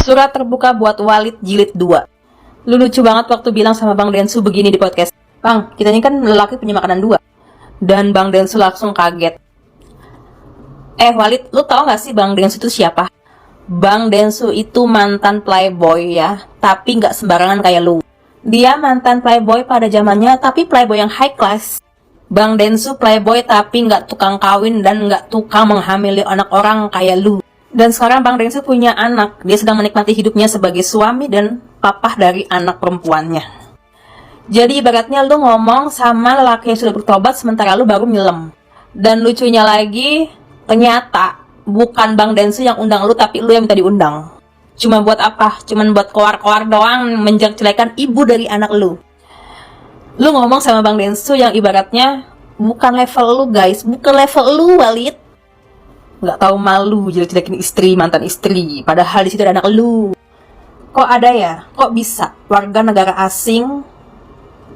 Surat terbuka buat Walid jilid 2. Lu lucu banget waktu bilang sama Bang Densu begini di podcast. Bang, kita ini kan lelaki punya makanan 2. Dan Bang Densu langsung kaget. Walid, lu tau gak sih Bang Densu itu siapa? Bang Densu itu mantan playboy ya, tapi gak sembarangan kayak lu. Dia mantan playboy pada zamannya, tapi playboy yang high class. Bang Densu playboy tapi gak tukang kawin dan gak tukang menghamili anak orang kayak lu. Dan sekarang Bang Densu punya anak. Dia sedang menikmati hidupnya sebagai suami dan papa dari anak perempuannya. Jadi ibaratnya lu ngomong sama lelaki yang sudah bertobat sementara lu baru nyelem. Dan lucunya lagi, ternyata bukan Bang Densu yang undang lu, tapi lu yang minta diundang. Cuma buat apa? Cuman buat koar-koar doang, menjelek-jelekan ibu dari anak lu. Lu ngomong sama Bang Densu yang ibaratnya bukan level lu guys, bukan level lu Walid. Nggak tahu malu jelek-jelekin istri, mantan istri, padahal di situ ada anak lu. Kok ada ya? Kok bisa warga negara asing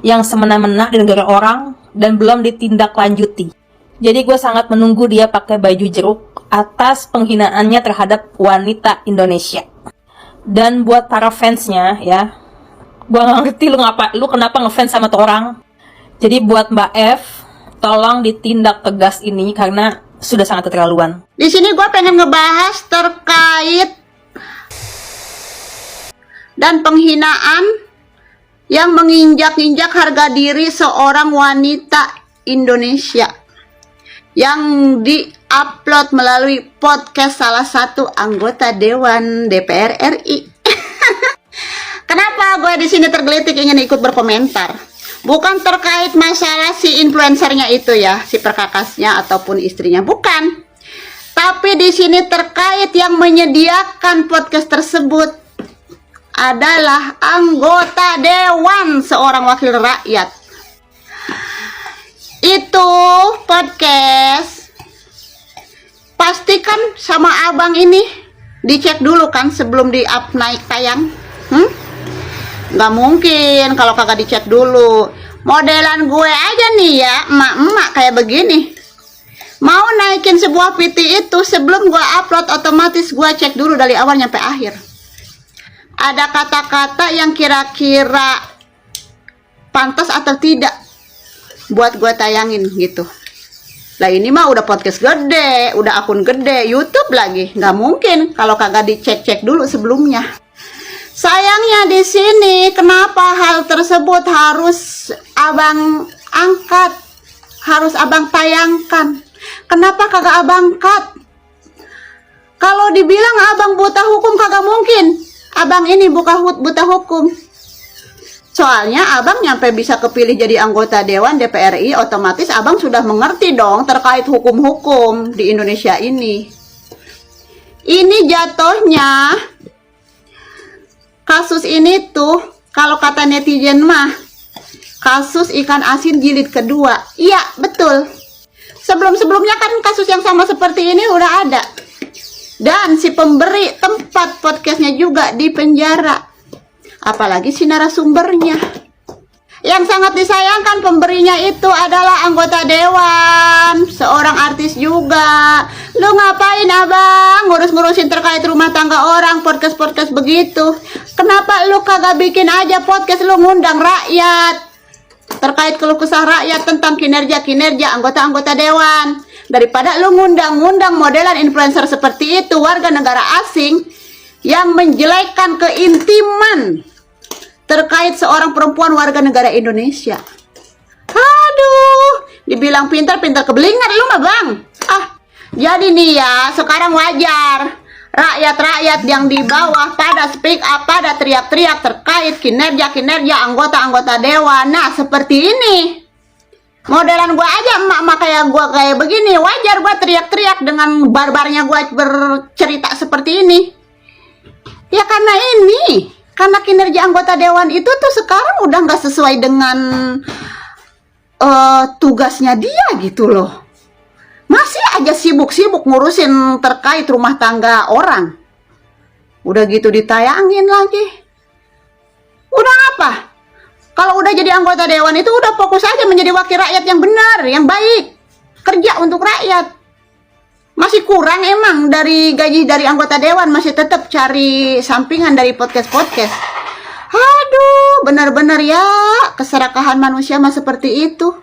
yang semena-mena di negara orang dan belum ditindaklanjuti? Jadi gue sangat menunggu dia pakai baju jeruk atas pengghinaannya terhadap wanita Indonesia. Dan buat para fansnya ya, gue nggak ngerti lu kenapa ngefans sama tuh orang. Jadi buat Mbak F, tolong ditindak tegas ini karena sudah sangat keterlaluan. Di sini gue pengen ngebahas terkait dan penghinaan yang menginjak-injak harga diri seorang wanita Indonesia yang di-upload melalui podcast salah satu anggota Dewan DPR RI. Kenapa gue di sini tergelitik ingin ikut berkomentar? Bukan terkait masalah si influencernya itu ya, si perkakasnya ataupun istrinya, bukan. Tapi di sini terkait yang menyediakan podcast tersebut adalah anggota dewan, seorang wakil rakyat. Itu podcast pastikan sama abang ini dicek dulu kan sebelum di-up naik tayang. Nggak mungkin kalau kagak dicek dulu. Modelan gue aja nih ya, emak-emak kayak begini, mau naikin sebuah PT itu sebelum gue upload, otomatis gue cek dulu dari awal nyampe akhir. Ada kata-kata yang kira-kira pantas atau tidak buat gue tayangin gitu. Lah ini mah udah podcast gede, udah akun gede, YouTube lagi, nggak mungkin kalau kagak dicek-cek dulu sebelumnya. Sayangnya di sini kenapa hal tersebut harus abang angkat, harus abang tayangkan? Kenapa kagak abang cut? Kalau dibilang abang buta hukum kagak mungkin. Abang ini buta hukum. Soalnya abang nyampe bisa kepilih jadi anggota Dewan DPR RI, otomatis abang sudah mengerti dong terkait hukum-hukum di Indonesia ini. Ini jatuhnya kasus ini tuh, kalau kata netizen mah, kasus ikan asin jilid kedua. Iya, betul. Sebelum-sebelumnya kan kasus yang sama seperti ini udah ada. Dan si pemberi tempat podcastnya juga di penjara. Apalagi si narasumbernya. Yang sangat disayangkan pemberinya itu adalah anggota dewan, seorang artis juga. Lu ngapain abang ngurus-ngurusin terkait rumah tangga orang, podcast-podcast begitu? Kenapa lu kagak bikin aja podcast lu ngundang rakyat terkait keluh kesah rakyat tentang kinerja anggota-anggota dewan, daripada lu ngundang-ngundang modelan influencer seperti itu, warga negara asing yang menjelekkan keintiman terkait seorang perempuan warga negara Indonesia. Aduh, dibilang pintar-pintar kebelingan lu mah bang. Jadi nih ya, sekarang wajar rakyat-rakyat yang di bawah pada speak up, pada teriak-teriak terkait kinerja anggota-anggota dewan. Nah, seperti ini. Modelan gua aja emak-emak kayak gua kayak begini, wajar gua teriak-teriak dengan barbarnya gua bercerita seperti ini. Ya karena kinerja anggota dewan itu tuh sekarang udah nggak sesuai dengan tugasnya dia gitu loh. Masih aja sibuk-sibuk ngurusin terkait rumah tangga orang. Udah gitu ditayangin lagi. Udah apa? Kalau udah jadi anggota dewan itu udah fokus aja menjadi wakil rakyat yang benar, yang baik. Kerja untuk rakyat. Masih kurang emang dari gaji dari anggota dewan, masih tetap cari sampingan dari podcast-podcast. Aduh, benar-benar ya, keserakahan manusia mah seperti itu.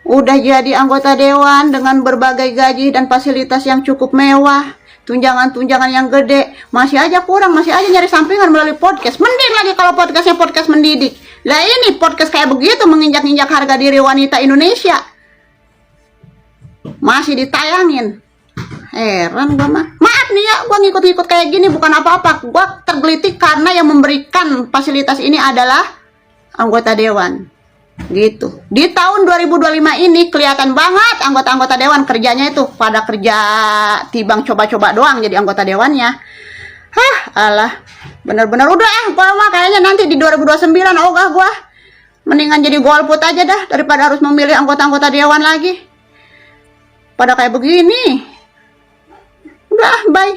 Udah jadi anggota dewan dengan berbagai gaji dan fasilitas yang cukup mewah, tunjangan-tunjangan yang gede, masih aja kurang, masih aja nyari sampingan melalui podcast. Mending lagi kalau podcastnya podcast mendidik. Lah ini podcast kayak begitu menginjak-injak harga diri wanita Indonesia. Masih ditayangin. Heran gua mah. Maaf nih ya, gua ngikut-ngikut kayak gini bukan apa-apa. Gua tergelitik karena yang memberikan fasilitas ini adalah anggota dewan. Gitu. Di tahun 2025 ini kelihatan banget anggota-anggota dewan kerjanya itu pada kerja tibang coba-coba doang jadi anggota dewannya. Hah, alah. Bener-bener udah gua mah kayaknya nanti di 2029 ogah gua. Mendingan jadi golput aja dah daripada harus memilih anggota-anggota dewan lagi. Pada kayak begini. Udah, bye.